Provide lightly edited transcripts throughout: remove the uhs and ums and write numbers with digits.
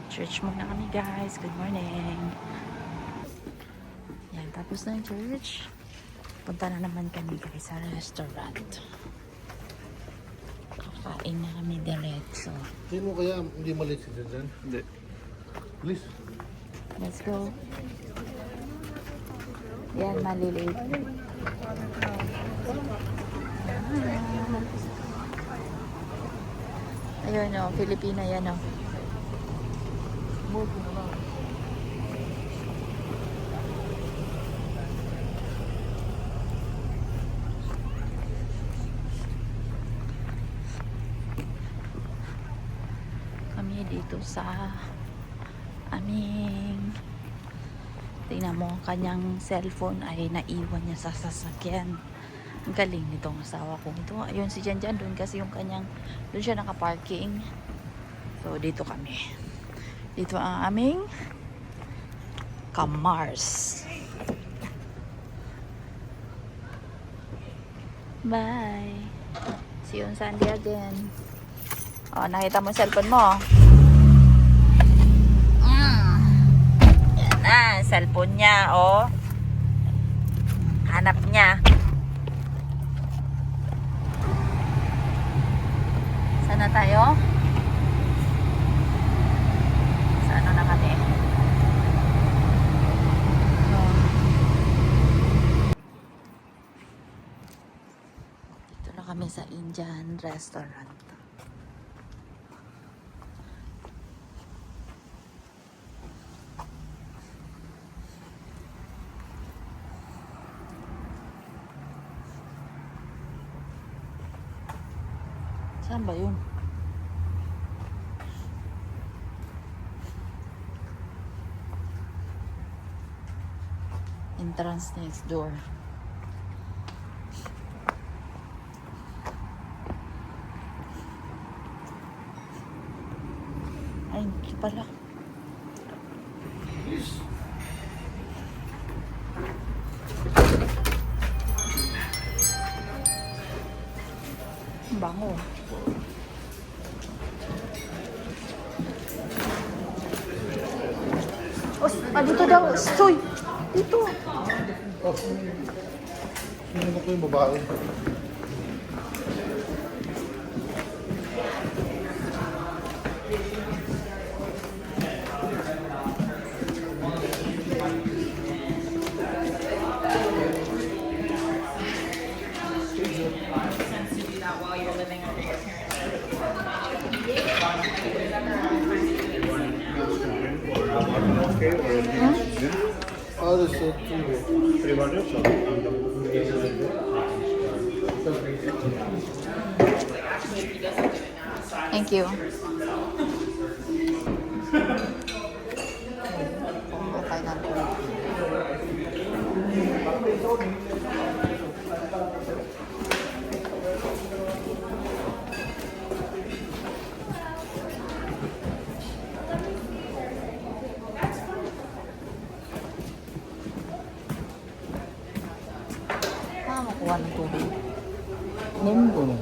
Church muna kami guys. Good morning. Yan, tapos na yung church. Punta na naman kami guys sa restaurant. Kakain na kami diretso. Hindi mo kaya hindi malit si dyan? Hindi. Please. Let's go. Yan, malilate. Ayun o, Pilipina yan o. Kami dito sa aming, tingnan mo, kanyang cellphone ay naiwan niya sa sasakyan. Ang galing nitong asawa ko. Ito, ayun si Jan Jan, doon kasi yung kanyang, doon siya nakaparking. So, dito kami. Dito ang aming Kamars. Bye. See you on Sunday again. Oh, nakita mo yung cellphone mo. Yan na, cellphone niya, oh. Hanap niya. Saan na tayo? Sa ano na kami? Dito na kami sa Indian restaurant. Saan ba yun? Entrance next door. Ay, hindi pala. Bango. Dito daw. Soy! Dito. Oh. Sino ko yung babae? Oh, there's a three bundles. Thank you. Okay na to. Makuha ng tubig. Nandito na.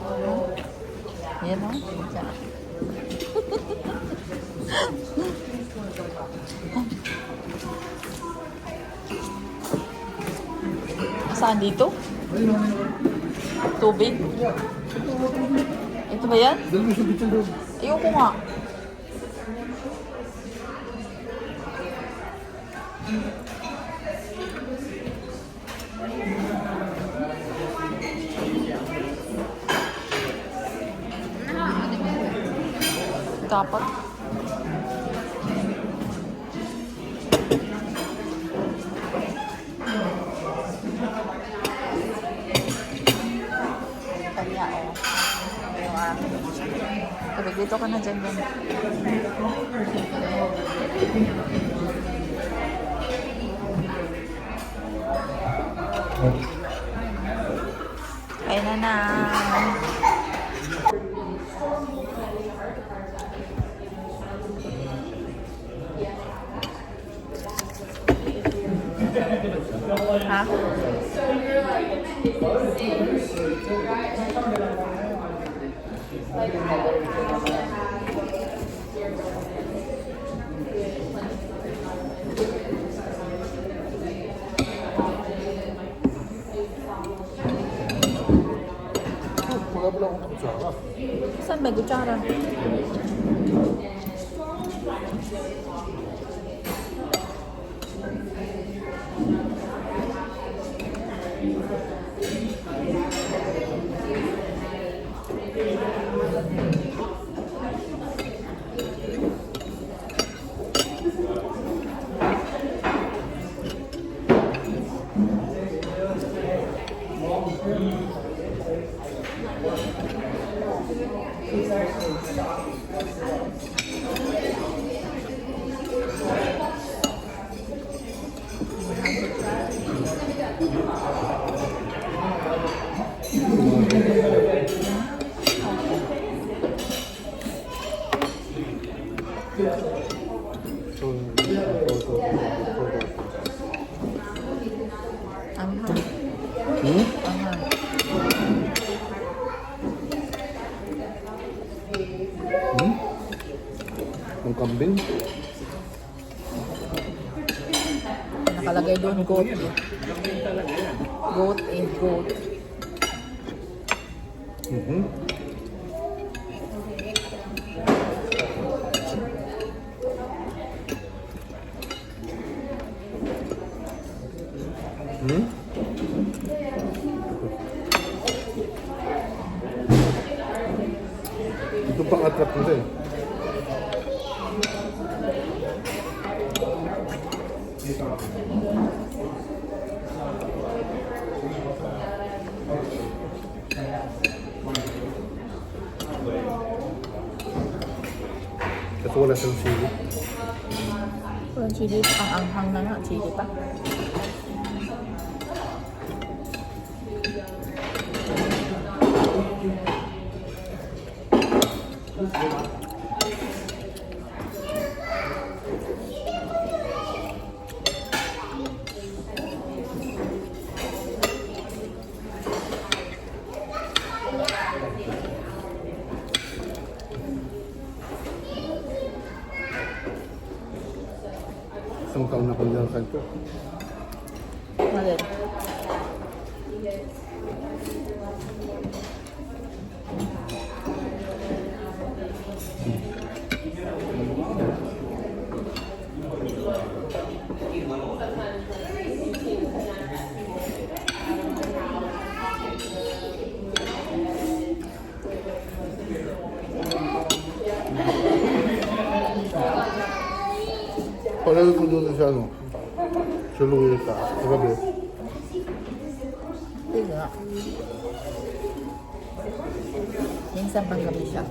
Yan o. Saan dito? Tubig? Ito ba yan? Dali mo sa bitsin doon. Ayoko nga. Dapat. Kanya o. Tubig, dito ka na dyan. Kaya na. Ha? kutsara. Anghang. Anghang. Ang kambing. Nakalagay doon goat. Goat and goat. Ito pang attract nila eh. Kasi wala siyang sili. Walang chili. Ang anghang na nga. Chili pa. Isang taon na kong dyan kanto. Malin. Palagi ko doon sa ano, sa Luisa, sa gabi. Hindi nga. Minsan pang gabi siya.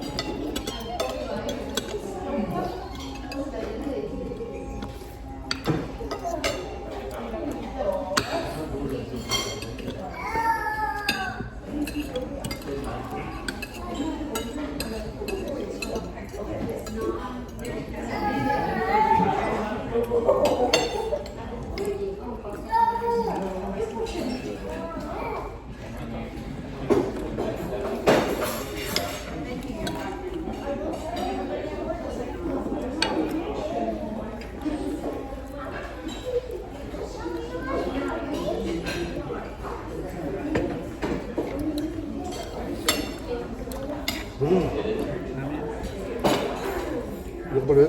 Look ba rin?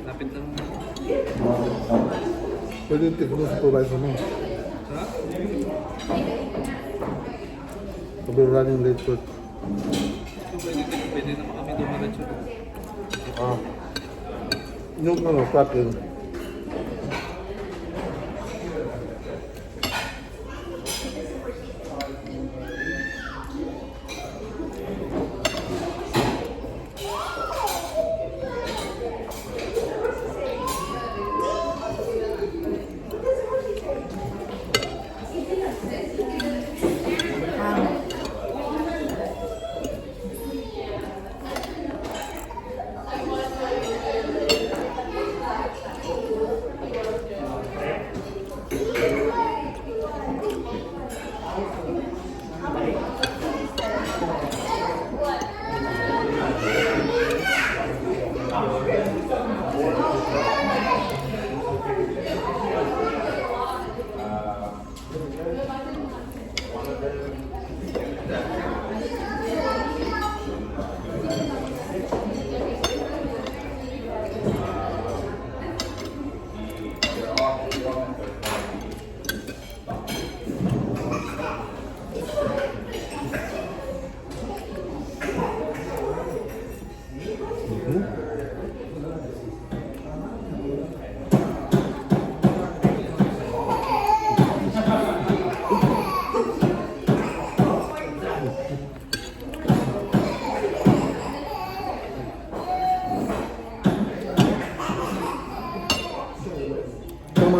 Lapit lang. Pwede yung tignan mo sa supervisor mo. Ha? Sabi running late short. Pwede naman kami dumiretso. Ah. Yung ano, tracking.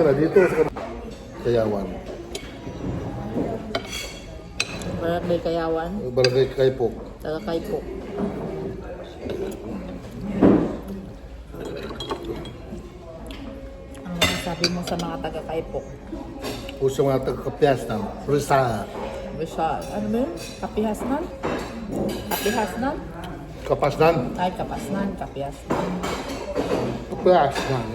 wala. Dito sa Kayawan. Barangay Kayawan, Barangay Kaipok. taga Kaipo. Ano masasabi mo sa mga taga Kaipo? O sa mga taga-Kapiastan. Rizal. Rizal. Ano ba yun? Kapihasnan? Kapihasnan? Kapasnan. Ay, Kapasnan. Kapihasnan. Kapiasnan.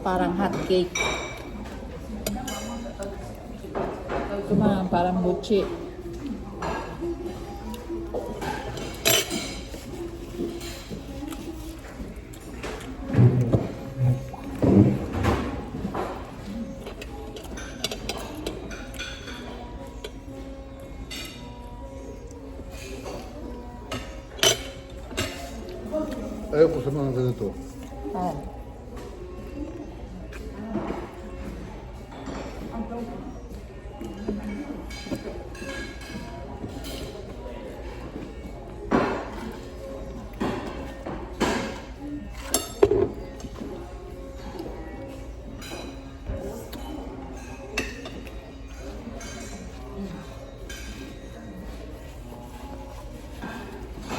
Parang hot cake. Ito man, parang buchi. Ayaw ko sa mga ganito. Oh.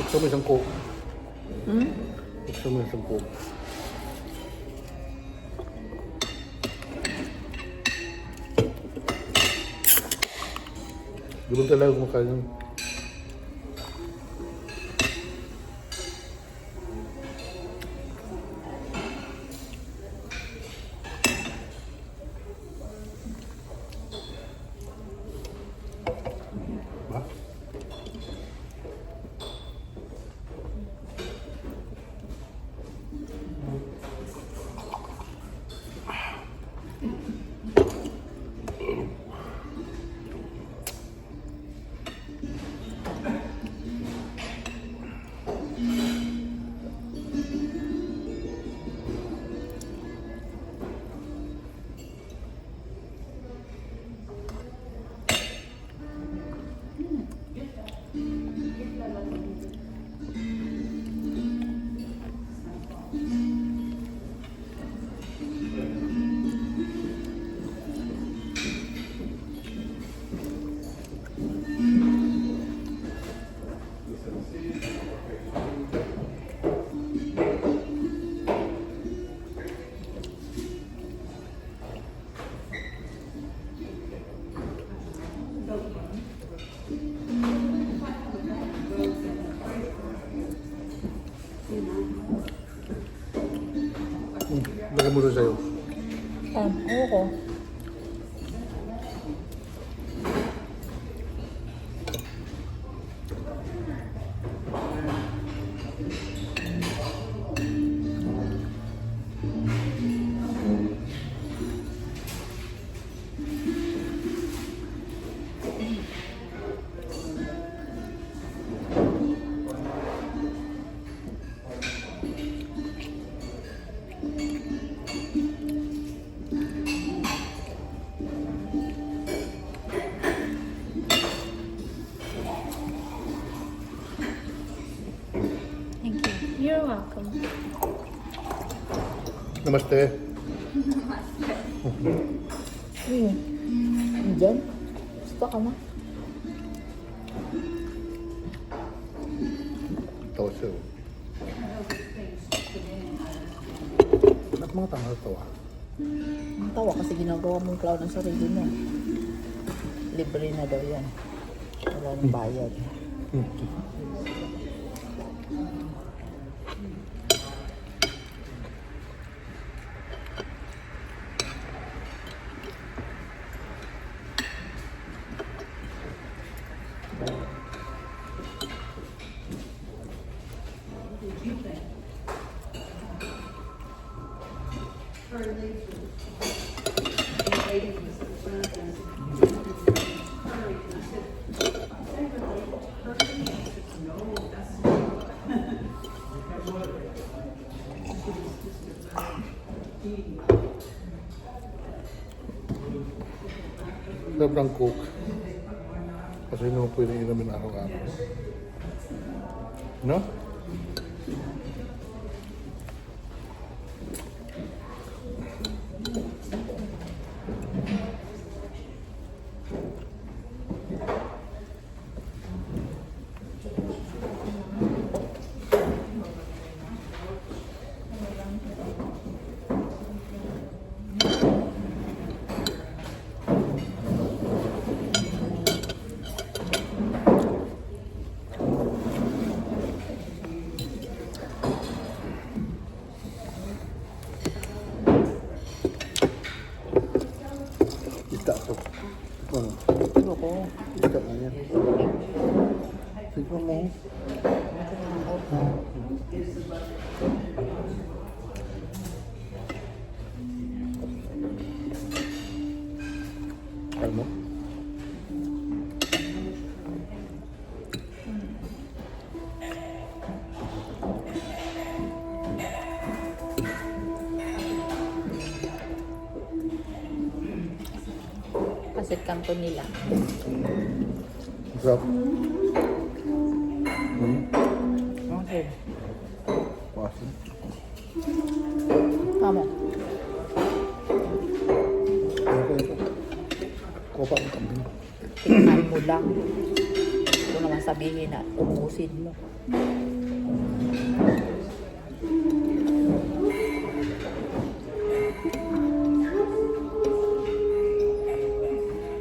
Gusto mo isang coke. Hmm? Gusto mo isang coke. Di ba talaga kumakain yun? Ba? Lagay mo rin sa'yo. Oo. Thank you. You're welcome. Namaste. Diyan? Gusto ka na? Tawa siya. At mga tanga tawa. Ang tawa kasi ginagawa mong clown ang sarili mo. Libre na daw yan. Wala nang bayad. Sobrang coke. Kasi hindi mo pwede inumin araw-araw. No? Kita to. Ano ko? Kita na yan. Sige mo. Kalmo. Pasit kanto nila. Sarap. Okay. Pasin. Kamu. Kopa ang kambing. Tingnan mo lang. Kung naman sabihin na umusin mo.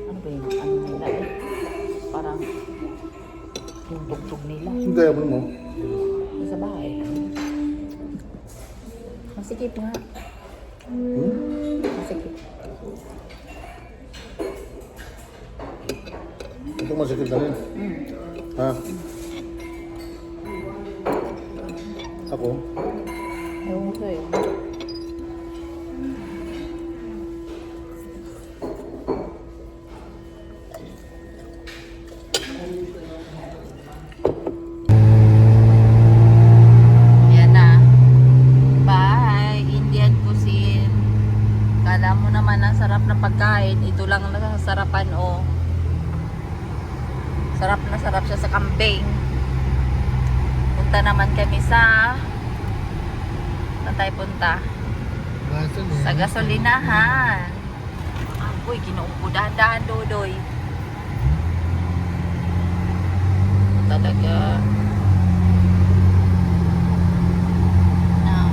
Ano ba yun? Ano nila eh? Parang yung tugtog nila. Hindi, ano mo? Yung sa bahay. Masikip nga. Masikip. Ito masakit na rin. Ha? Ako? Ewan ko eh. Ayan na. Bye! Indian cuisine. Kala mo naman ang sarap na pagkain. Ito lang ang nasasarapan oh. Sarap na sarap siya sa kambing. Punta naman kami sa saan tayo punta? Nasaan eh? Sa gasolinahan. Uy, kinuupo dahan-dahan, Dodoy. Talaga. Now,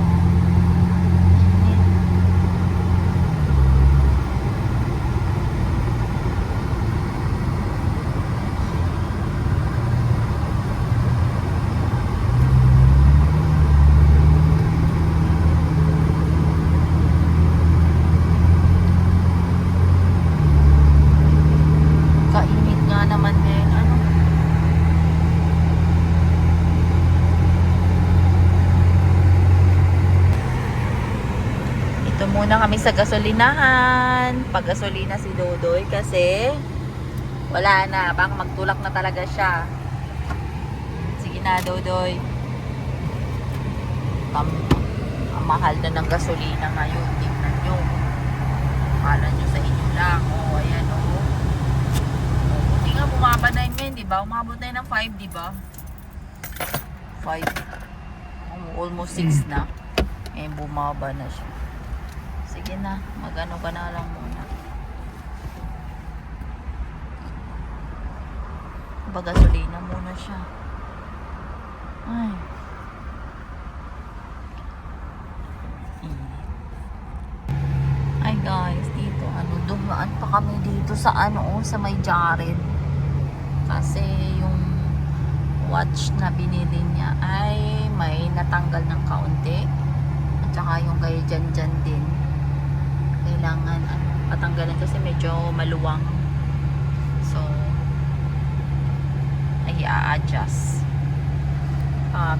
kainit nga naman ngayon. Ano? Ito muna kami sa gasolinahan. Pag-gasolina si Dodoy kasi wala na. Baka magtulak na talaga siya. Sige na, Dodoy. Ang mahal na ng gasolina ngayon. Tingnan nyo. Akala nyo sa inyo lang. O, ayan o. Buti nga bumaba na yun ngayon, diba? Umabot na yun ng 5, diba? 5. Almost 6 na. Eh, bumaba na siya. Sige na, magano ka na lang muna. Pag-gasolina muna siya. Ay. Ay guys, dito dumaan pa kami dito sa sa may Jared. Kasi yung watch na binili niya ay may natanggal ng kaunti. At saka yung kay Janjan din. Kailangan patanggalan kasi medyo maluwang. So ay i-adjust.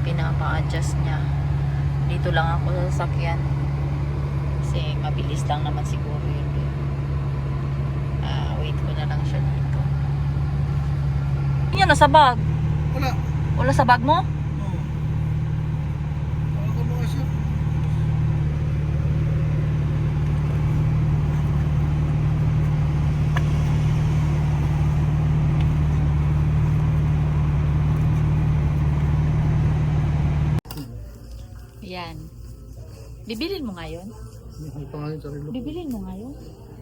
Pinapa-adjust niya. Dito lang ako sa sasakyan. Kasi mabilis lang naman siguro yun. Wait ko na lang siya dito. Yan, nasa bag. Wala. Wala sa bag mo? Oo. Wala ko mga siya. Bibilin mo ngayon? May pangalan sa relo. Bibilin mo ngayon?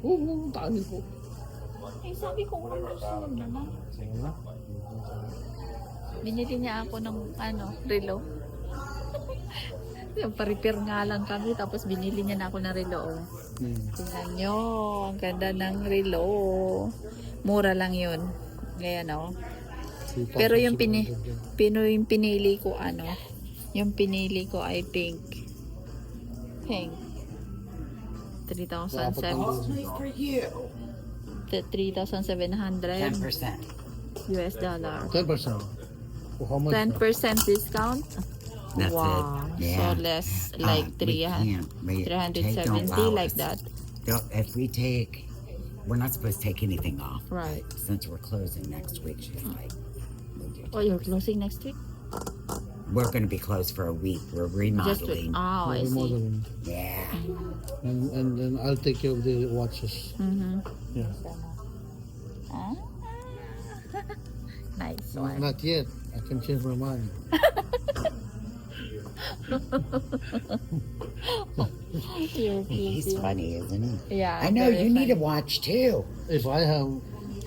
Oo, taanin ko. Eh, sabi ko, sunod na lang. Wala. Binili niya ako ng relo. Pa-repair nga lang kami, tapos binili niya na ako ng relo. Oh. Tingnan nyo, ang ganda ng relo. Mura lang yun. Ngayon, oh. Pero yung yung pinili ko, yung pinili ko ay pink. Pink. 3,700 US dollar. 10%. Oh, how much? 10% discount. That's Wow. it. Yeah. So less like We can't. We take, don't 370 allow like us. that. If we take, we're not supposed to take anything off. Right. Since we're closing next week, she's like, "We'll do Oh, you're closing next week? we're going to be closed for a week. We're Just remodeling. oh, I see. Remodeling. Yeah. And then I'll take care of the watches. Mm-hmm. Yeah. Ah. Nice one. Not yet. I can change my mind. You're He's cute. funny, isn't he? Yeah. I know, very you need a funny. watch too. If I have,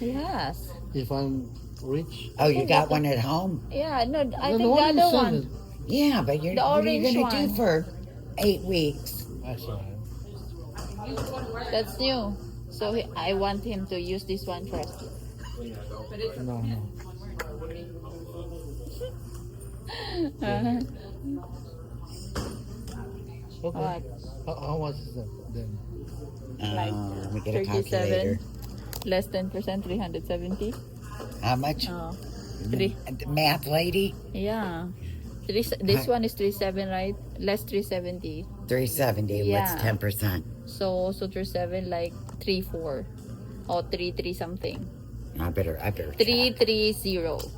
Yes. if I'm rich, Oh, you got one at home? Yeah, no, I then think why the do you other sell one. it? Yeah, but you're, The what are you orange going to do one. for 8 weeks? Actually, That's new. So I want him to use this one first. no, no. Okay. What? How much is that then? Like We get a calculator. 37, less 10%, 370. How much? Oh, three. The math lady? Yeah. This one is 37, right? Less 370. 370. What's Yeah. 10%? So 37 like 34 or 33 something. I better check. 330.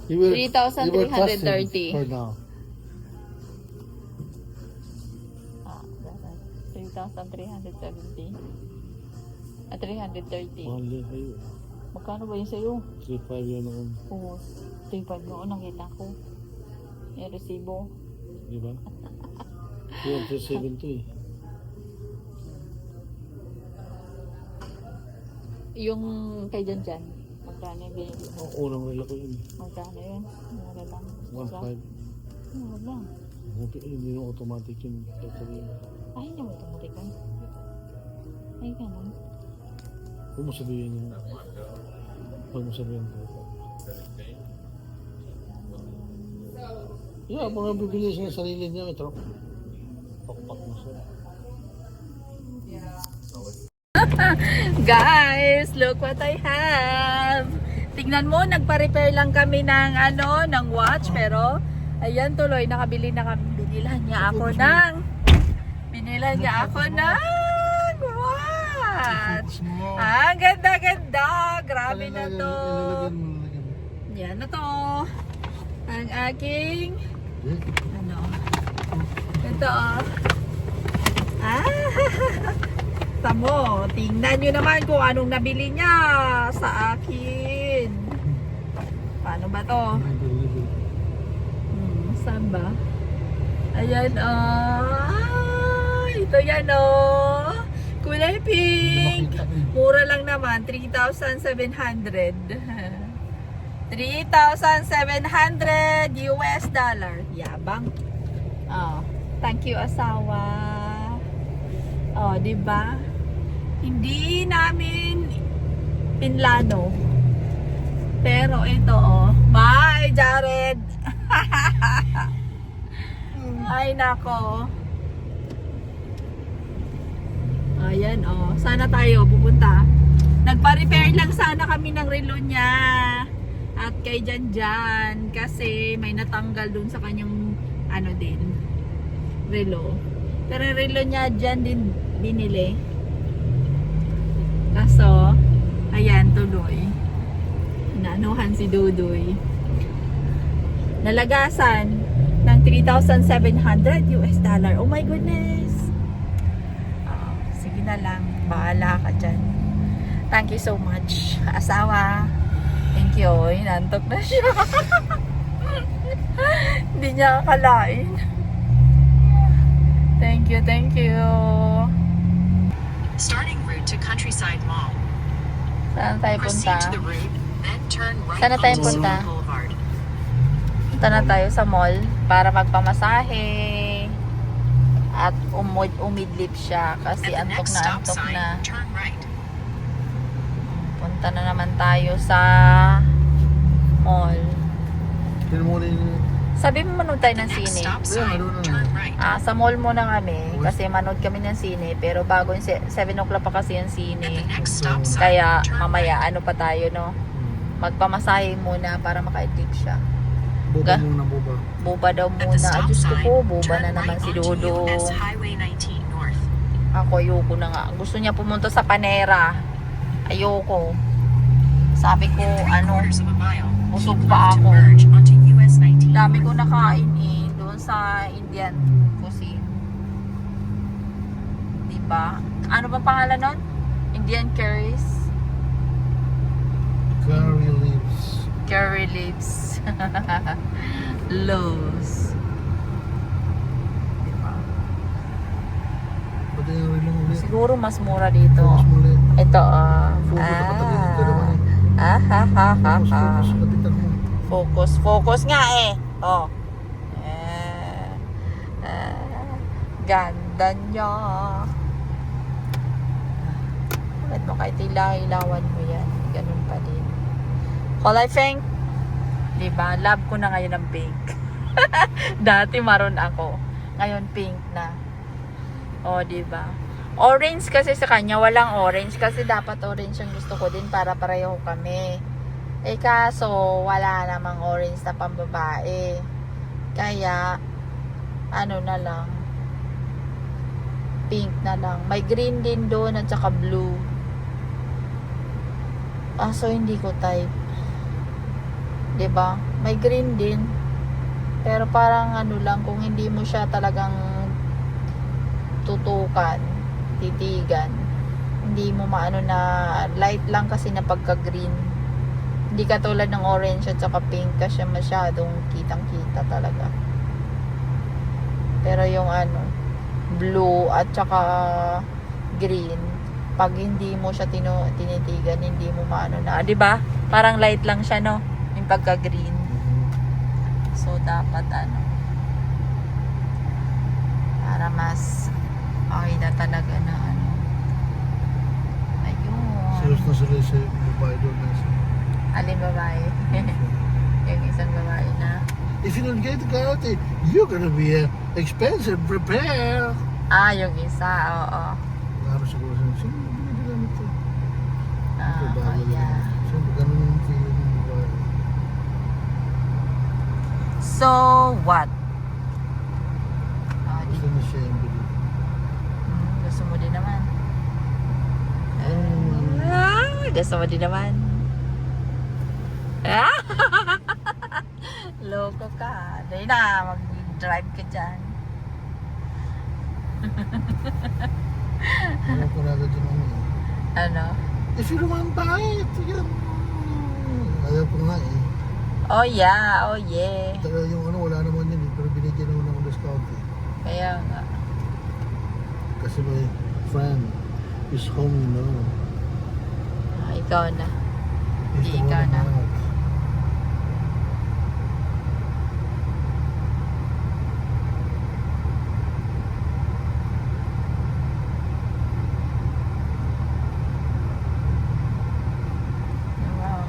You will, 3,330. for now. Ah, 3,370. 330. Mahal din kayo. Magkano ba yun sa'yo? 3.5 yan noon. Oo, 3.5 noon nakita ko. Yung resibo. Di ba? Yung 370 eh. Yung kay Janjan, magkano yung binili mo? Ang unang relo ko yun. Magkano yun? Mura lang. 1.5. Mura lang. Hindi na automatic yun. Totally. Ay, hindi mo tumutikan. Ay, ganun. Huwag mo sabihin yun. Huwag mo sabihin. Yeah, mga bibili siya ng sarili niya. Ito. Pakpak na siya. Guys, look what I have. Tingnan mo, nagpa-repair lang kami ng ng watch, pero ayan tuloy, nakabili na kami. Binilan niya ako ng watch. Ah, ganda. Grabe na to. Yan na to. Ang aking ito tamo, tingnan nyo naman kung anong nabili niya sa akin. Paano ba to? Saan ba? Ayan, ito yan, kulay pink. Mura lang naman, 3,700. 3,700 US dollar. Yabang. Thank you, asawa. Di ba? Hindi namin pinlano. Pero ito, bye, Jared. Ay, nako. Ayan, sana tayo pupunta. Nagpa-repair lang sana kami ng relo niya. At kay Janjan kasi may natanggal dun sa kanyang relo. Pero relo niya dyan din binili. Kaso ayan, tuloy inanuhan si Dudoy. Nalagasan ng 3,700 US dollar. Oh my goodness. Sige na lang, bahala ka dyan. Thank you so much, asawa. Thank you. Inantok na siya. Hindi niya akalain. Thank you, thank you. Starting route to Countryside Mall. Saan tayo punta? Proceed to the route, then turn right Saan na tayo onto punta? Silver Boulevard. Punta na tayo sa mall para magpamasahe. At umidlip siya kasi At the antok next na stop antok sign, na. turn right. Punta na naman tayo sa mall. Tinan mo na yung... Sabi mo manood tayo ng Next sine. stop Yeah, sign, ano na. turn right. Sa mall muna kami kasi manood kami ng sine pero bago yung 7 o'clock pa kasi yung At the sine. next stop sign, Kaya turn mamaya right. ano pa tayo no? Magpamasahe muna para makaidlip siya. Boba Ga- muna, boba. Buba daw At the muna. stop Diyos ko sign, po, buba turn na naman right si onto Dodo. US Highway 19 North. Ako ayoko na nga. Gusto niya pumunta sa Panera. Ayoko. Sabi ko, In 3/4 ano, of a mile, busog keep pa left to ako. merge onto US 19 Dami ko North. nakain doon sa Indian cuisine. Diba? Ano ba pangalan nun? Indian curries? Curry leaves. Curry leaves. Lows. Diba? Pati yung rin lang ulit. Siguro mas mura dito. Focus mo ulit. Ito, Focus na patagilid ka naman eh. Focus, Focus, focus. Kapitan mo. focus. Focus nga eh. Oh. Ganda niya. Bakit mo kahit ilawan mo yan? Ganun pa din. Kulay pink. Diba? Love ko na ngayon ang pink. Dati maroon ako. Ngayon pink na. O, diba? Orange kasi sa kanya. Walang orange. Kasi dapat orange yung gusto ko din para pareho kami. Eh kaso, wala namang orange na pambabae. Kaya, ano na lang. Pink na lang. May green din doon at saka blue. So hindi ko type. 'Di ba? May green din. Pero parang ano lang kung hindi mo siya talagang tutukan, titigan. Hindi mo maano na light lang kasi na pagka-green. Hindi katulad ng orange at saka pink kasi masyadong kitang-kita talaga. Pero yung ano, blue at saka green, pag hindi mo siya tinitigan, hindi mo maano na, 'di ba? Parang light lang siya, no? Yung pagka-green. So dapat ano, para mas okay na talaga na ano. Ayun. Serious na sila sa babae doon. Alin babae? Yung isang babae na. If you don't get the karate, you're gonna be expensive. Prepare! Yung isa, oo. Laro siguro siya. Sino na binibigyan ito? Ito bago Yeah. lang. Siyempre, ganun yung feeling ng babae. So, what? Gusto na siya yung bili. Gusto mo din naman. Oh, Gusto mo din naman. Loko ka. Dahil na, mag-drive ka dyan. Ayaw ko na agad yung ano. Ano? If you don't want to buy it, yan. Ayaw ko nga eh. Oh yeah, oh yeah. Talaga yung ano, wala naman yun eh. Pero binigyan naman ng discount eh. Kaya nga. Kasi my friend is home, you know. Ikaw na. He's the Hindi ka one na. out. Wow.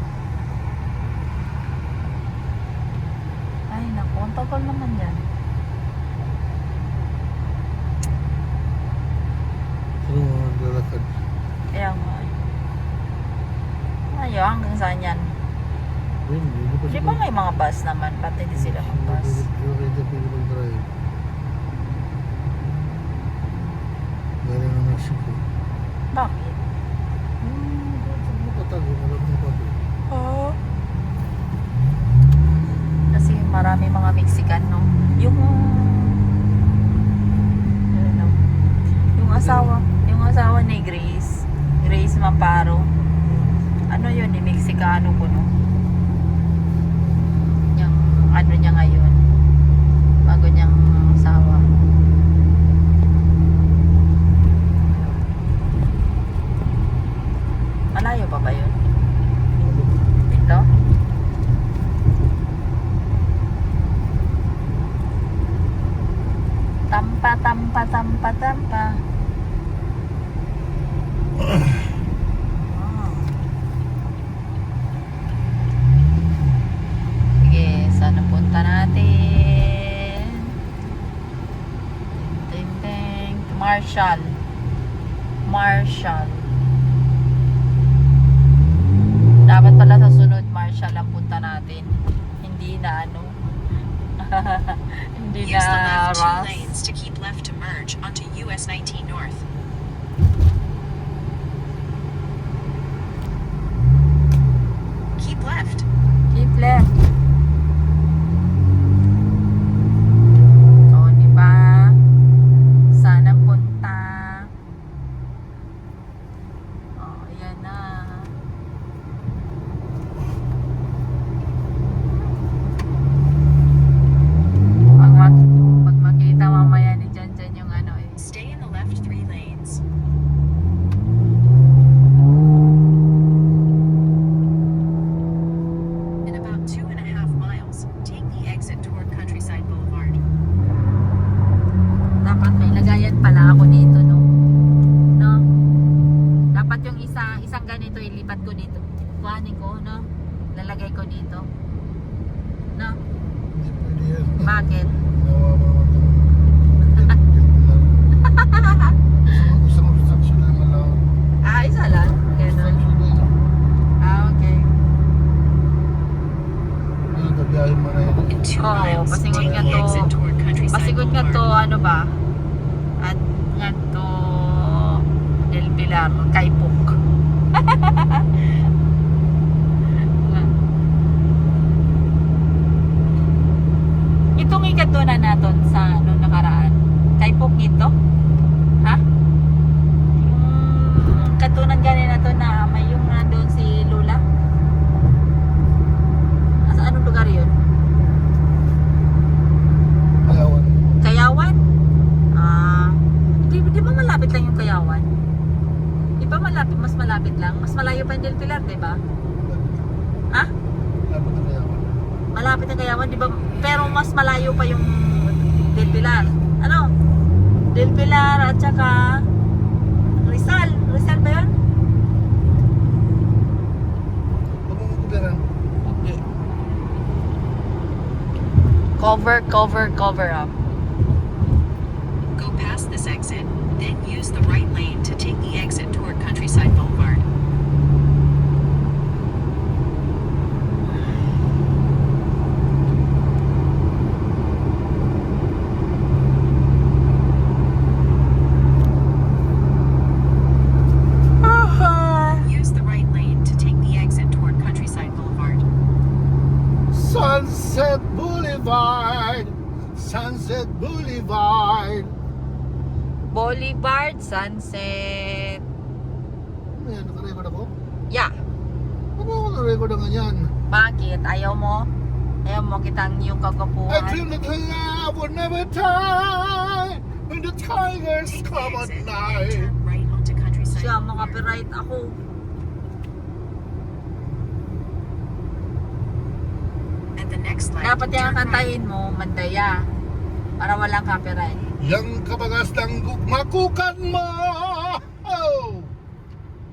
Ay, naku. Ang tagal naman yan. Sino mo maglalakad? Kaya nga. Ayaw, hanggang saan yan? Di ba may mga bus naman? Ba't hindi sila mag-bus? Hindi pwede mag-drive. Galing ng Mexico. Bakit? Makatago, alam mo pa doon. Kasi marami mga Mexican, no? Yung ano, yung asawa ni Grace Mamparo. Ano yun, ni Mexicano ko, no? Yung ano niya ngayon, bago niyang asawa. Malayo pa ba yun? Ito? Tampa, tampa, tampa, tampa. Ah. Sige, saan ang punta natin? Ting, ting. Marshall. Marshall. Dapat pala sa sunod Marshall ang punta natin. Hindi na ano. Hindi Use the na left 2 Ross. lanes to keep left to merge onto US 19 North. Keep left. Keep left. O, diba? Saan ang punta? O, ayan na. Pag makita mamaya ni Jan yung ano eh. Stay in the left 3 lanes. In about 2.5 miles, take the exit toward Countryside Boulevard. Dapat may lagayan pala ako dito, no? No? Dapat yung isang ganito ilipat ko dito. Kuhanin ko, no? Lalagay ko dito. No? Hindi pwede yan. Bakit? Nawa mo naman ito. Isang obstruction na malaw. Ah, isa lang. Ganun. Ah, okay. Hindi ka biyahe mo na yun. In 2 Oo, miles, pasingon take nga the to. exit toward Countryside Pasigot nga to, Boulevard. ano ba? At nga to Del Pilar, Kaipok. Itong ikatunan natin sa ano nakaraan. Kaipok ito? Ha? Yung katunan ganin na to na may yung nandun si Lula. Sa anong lugar yun? Ayawan. Kayawan? Ah, di ba malapit lang yung Kayawan? Di ba malapit, mas malapit lang? Mas malayo pa yung Del Pilar, di ba? Ha? Dapat na ayawan. Malapit ang Kayawan, di ba? Pero mas malayo pa yung Del Pilar. Ano? Del Pilar at saka Rizal. Rizal ba yun? Huwag mong kubiran. Okay. Cover up. Go past this exit, then use the right lane to take the exit toward Countryside Boulevard. Use the right lane to take the exit toward Countryside Boulevard. Sunset Boulevard. Sunset Boulevard. Boulevard Sunset. Ano yan? Nakarecord ako? Yeah. Ano ako nakarecord ang ganyan? Bakit? Ayaw mo? Ayaw mo kitang yung I kagapuhan? dream that love would never die when the tigers Take the come at exit and night. turn right onto Countryside Siya, Boulevard. makapiright ako. At the next light, Dapat yung turn right. kantahin mo, Mandaya. Para walang copyright. Yang kabagas ng makukan mo. Oh!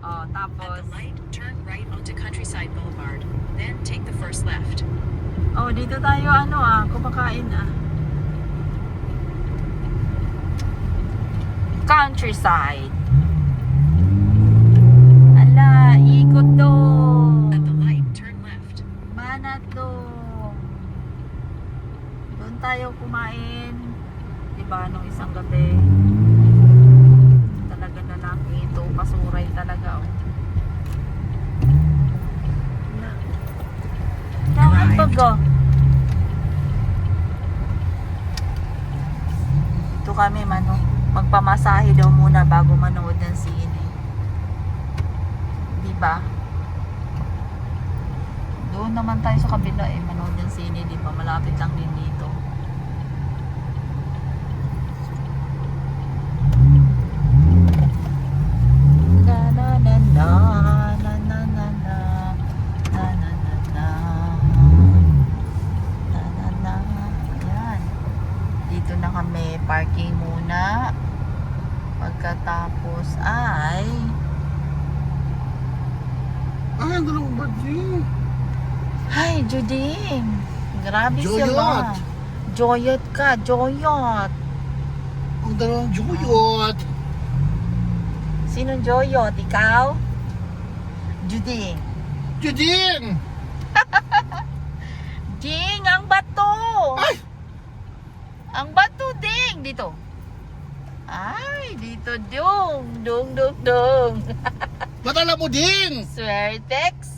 Oh, At tapos, the light, turn right onto Countryside Boulevard. Then take the first left. oh, dito tayo kumakain Countryside. Ala, ikot to. At the light, turn left. Banat to. Doon tayo kumain. Diba, nung isang gabi. Talaga lalaki ito. Pasuray talaga, oh. Nakakapag, oh. Ito kami, magpamasahe daw muna bago manood ng sine. Diba? Doon naman tayo sa kabila manood ng sine, diba? Malapit lang din dito. Na na na na na na ka, Jing. Hi, Juding. Grabe siya Joyot. ba? Joyot ka, Joyot. Ang dalawang Joyot. Sinong Joyot? Ikaw? Juding. Juding! Ding, ang bato! Ay! Ang bato, Ding! Dito. Ay, dito, dong. Dong, dong, dong. Matala mo, Ding! Swertex.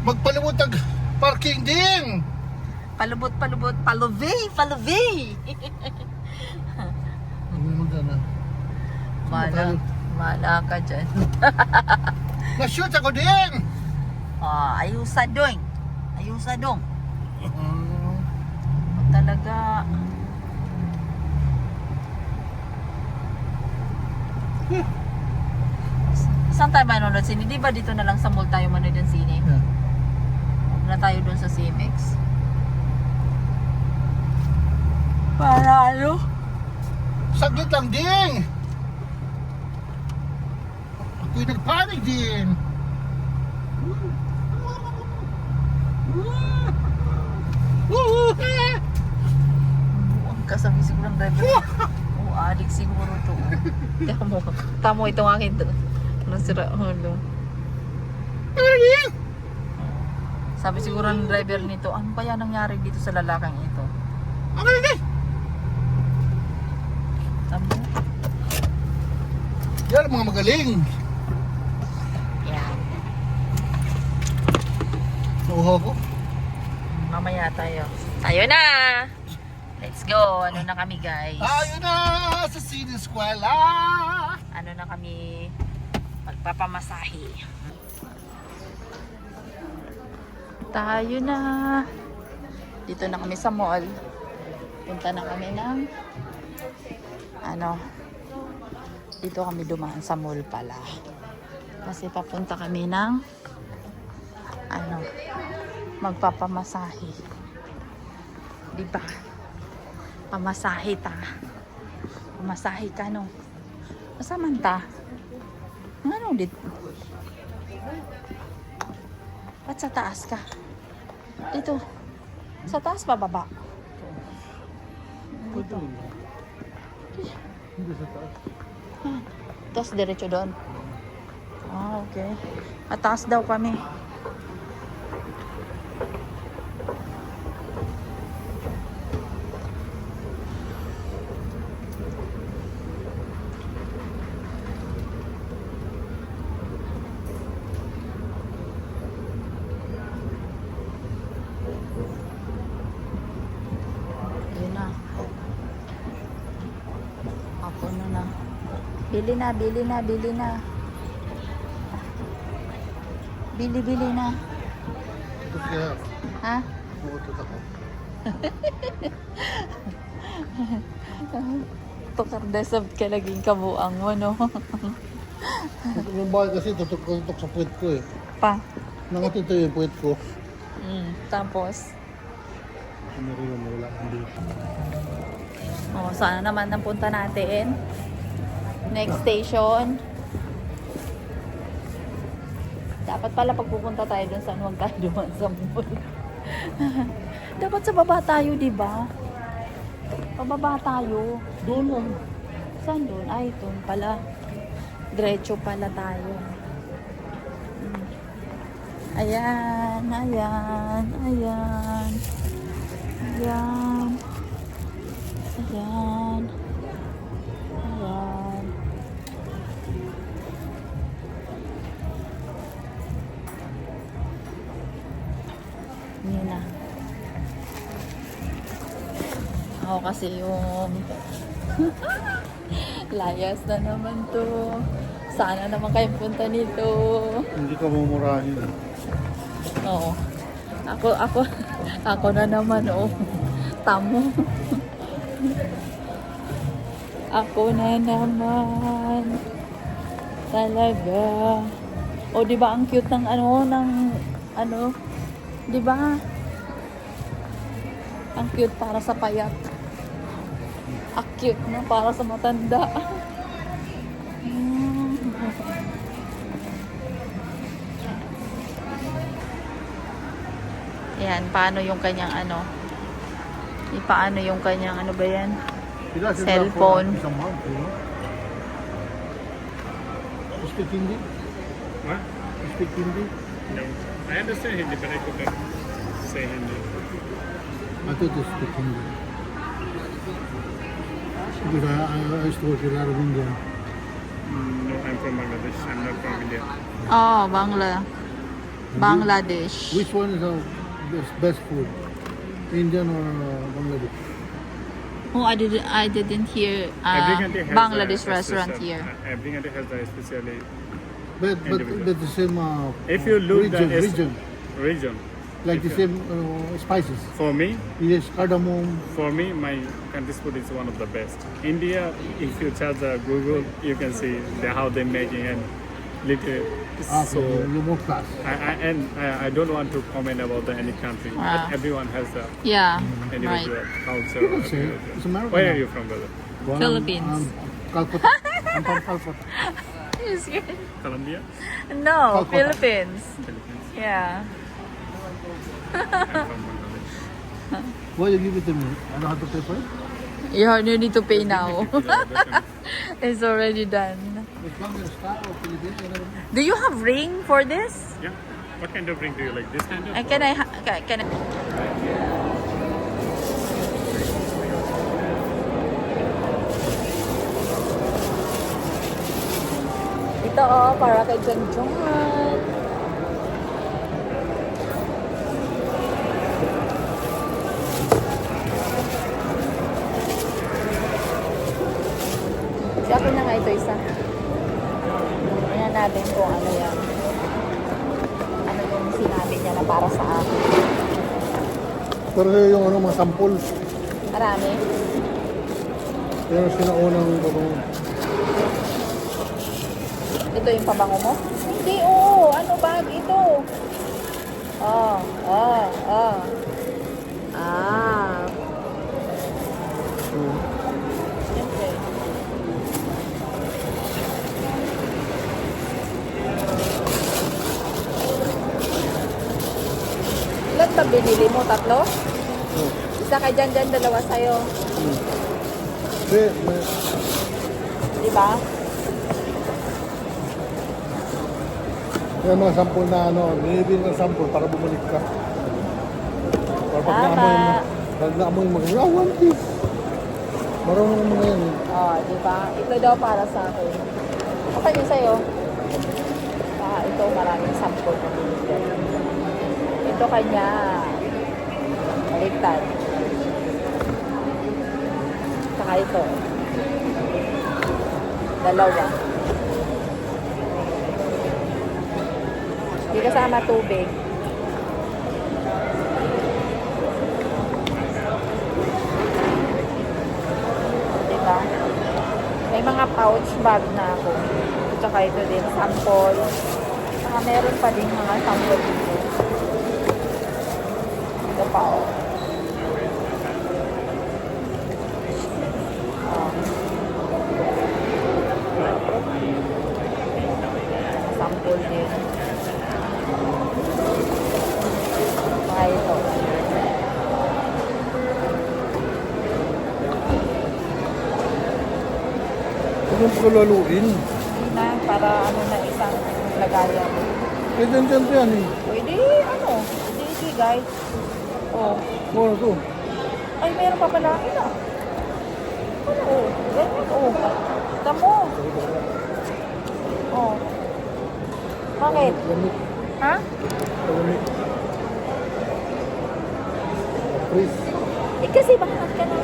Magpalimuntag parking, Ding! Palubot, palubot, paluvey, paluvey. Magana. Mala ka dyan. Na-shoot ako, Ding! Ayusa dong. Ayusa dong. Talaga. Saan tayo manonood sine? Di ba dito na lang sa mall tayo manonood ng sine? Yeah. Huwag na tayo doon sa CMX. Para ano? Saglit lang, Ding! Ako'y nagpanik, Ding! Ang kasabi siguro ng driver. Adik siguro to. Tamo itong akin to. Nasira ulo. Sabi siguro ng driver nito, ano kaya nangyari dito sa lalaking ito? Tamo? Yan ang mga magaling. Yan. Nauho ko. Mamaya tayo. Tayo na! Let's go! Ano na kami, guys? Tayo na sa sineskwela. Ano na kami? Magpapamasahe. Tayo na! Dito na kami sa mall. Punta na kami ng dito kami dumaan sa mall pala. Kasi papunta kami ng magpapamasahe. Diba? Pamasahe ta. Pamasahe ka, no? Masaman ta? Ano dito? Ba't sa taas ka? Dito. Sa taas pa baba? Dito. Hindi sa taas. Tapos diretso doon. Okay. Mataas daw kami. Yun na. Ako na. Bili na, bili na, bili na. Bili, bili na. Ito kaya. Ha? Umutot ako. Tukardesab ka laging kabuang mo, no? Yung bakit kasi tutok sa puwet ko eh. Pa. Nakatito yung puwet ko. Tapos, Ano rin yung wala kang dito. sana naman ang punta natin. Next station. Dapat pala pagpupunta tayo dun saan huwag tayo duman sa mall. Dapat sa baba tayo, di ba? Pababa tayo. Doon lang. Saan doon? Ay, doon pala. Diretso pala tayo. Ayan, ayan, ayan. Ayan. Ayan. Ayan. Yun na. Ako kasi yung layas na naman to. Sana naman kayong punta nito. Hindi ka mumurahin. Oo. Ako na naman, oh. Tamo. Ako na naman. Talaga. O, di ba ang cute ng di ba? Ang cute para sa payat. Ang cute na para sa matanda. Ayan, paano yung kanyang ano? Paano yung kanyang ano ba yan? Cellphone. Isang month, you know? You speak Hindi? What? You speak Hindi? No. I understand Hindi, but I couldn't say Hindi. I thought you speak Hindi. Because I used to work with a lot of Indian. No, I'm from Bangladesh. I'm not from India. Oh, Bangladesh. Which one is the best food? Indian or Bangladesh? Oh, I didn't hear Every country has Bangladesh a restaurant special- here. Every country has a specially But Individual. the same If you look region, the region. region. Like the If you- same spices. For me, Yes, cardamom. my country's food is one of the best. India, if you search Google, you can see how they're making and little. So you're more class. I don't want to comment about any country, Ah. but everyone has a Yeah, individual right. culture. You can say it's American. Where are now. you from, brother? Well, Philippines. Calcutta. I'm from Calcutta. Colombia? No, Calcutta. Philippines. Philippines. Yeah. I'm from Bangladesh. Why you give it to me? I don't have to pay for it. You need to pay now. $50. It's already done. It's Bangladesh style or Philippines. I don't know. Do you have ring for this? Yeah. What kind of ring do you like? This kind of? Can I? Can I? Ito para kay John John. Sa akin na nga ito isa. Tingnan natin kung ano yan. Ano yung sinabi niya na para sa akin. Pero yung ano, mga sample. Marami. Yung sinaunang babangon. Ito yung pabango mo? Hindi, oo. Ano bag ito? Ah. Siyempre. Ilan ba binili mo? 3? Isa kay Jan, dalawa sa'yo. Hindi, Diba? may mga sample na ano, nilibin ng sample para bumalik ka. Para Tama. pag naamoy mo, one piece. Marunong mo na yan. Oh, diba? Ito daw para sa akin. Okay din sa'yo. Ito maraming sample na binigyan. Ito kanya. Baliktad. Saka ito. Dalawa. Hindi kasama tubig. Diba? May mga pouch bag na ako. Tsaka ito din, sample. Saka meron pa din mga sample dito. Ito pa oh. Sample din. Saka ito. Huwag yung paglaluin. Hindi na, para ano na isang lagayan. Eh, dyan yan eh. Pwede, ano? Pwede, guys. Oh. Ano to? Ay, meron pa pala. Ina. Ano? Oh, ganyan. Oh. Tamo. Oh. Bakit? Lamig. Ha? Lamig. Freeze. Eh, kasi bakit ka na?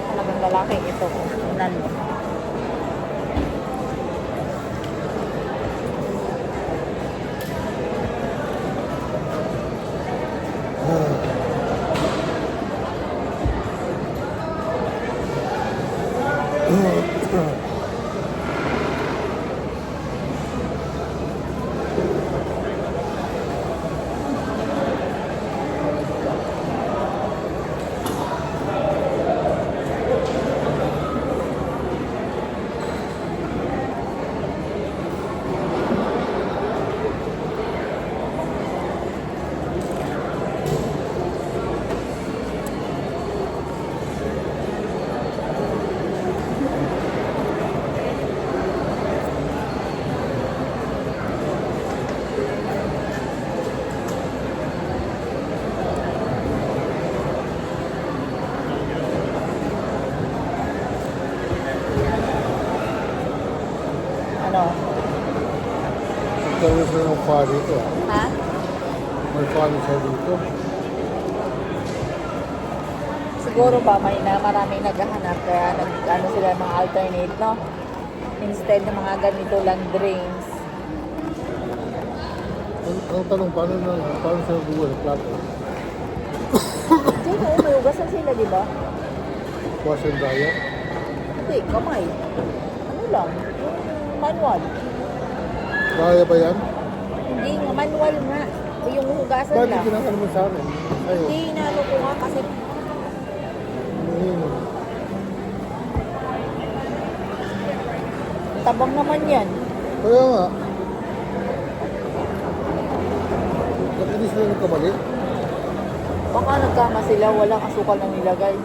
Talagang lalaki ito. Unan mo. ano? Nagkaroon sila ng fa dito. Ha? May fa siya dito. Siguro ba may na maraming naghahanap kaya ano sila mga alternate, no? Instead ng mga ganito lang drinks. Ang tanong, paano sila gumawa ng plato? Diyan oo, may ugasan sila, di ba? Wash and dryer? Hindi, kamay. Ano lang? Yung manual. Kaya ba yan? Hindi nga, manual nga. Yung hugasan Bakit lang. ginagawa mo sa amin? Sa'yo? Hindi, inano ko nga kasi tabang naman yan. Kaya nga. Ba't hindi sila nagkamali? Baka nagkama sila, walang asukal na nilagay.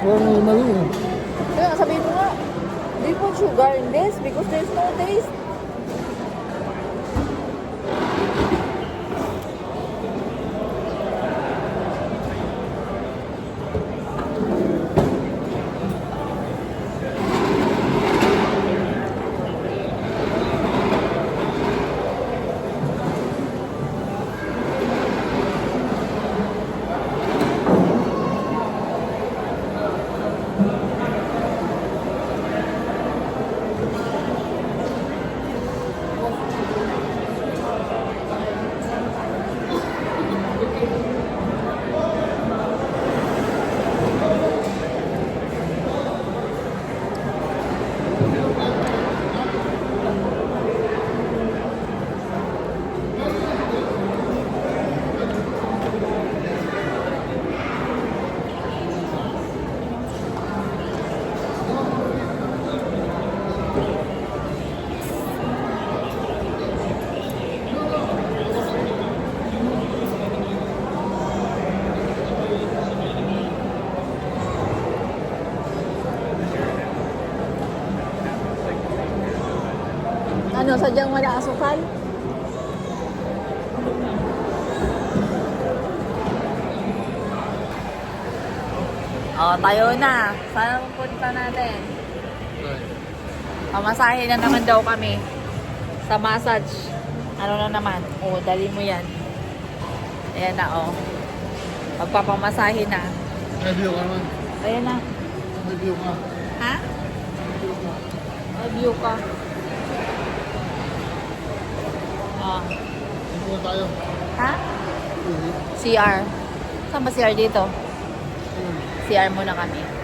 Wala nang mali eh. Kaya sabihin mo nga, do you put sugar in this? Because there's no taste. Ano, sadyang wala asukal? Oh, tayo na. Saan pupunta natin? Pamasahe na naman daw kami. Sa massage. Ano na naman? Oh, dali mo yan. Ayan na, oh. Magpapamasahe na. Review ka naman. Ayan na. Review ka. Ha? Review ka. Ah. Saan po tayo? Ha? CR. Saan ba CR dito? CR muna kami.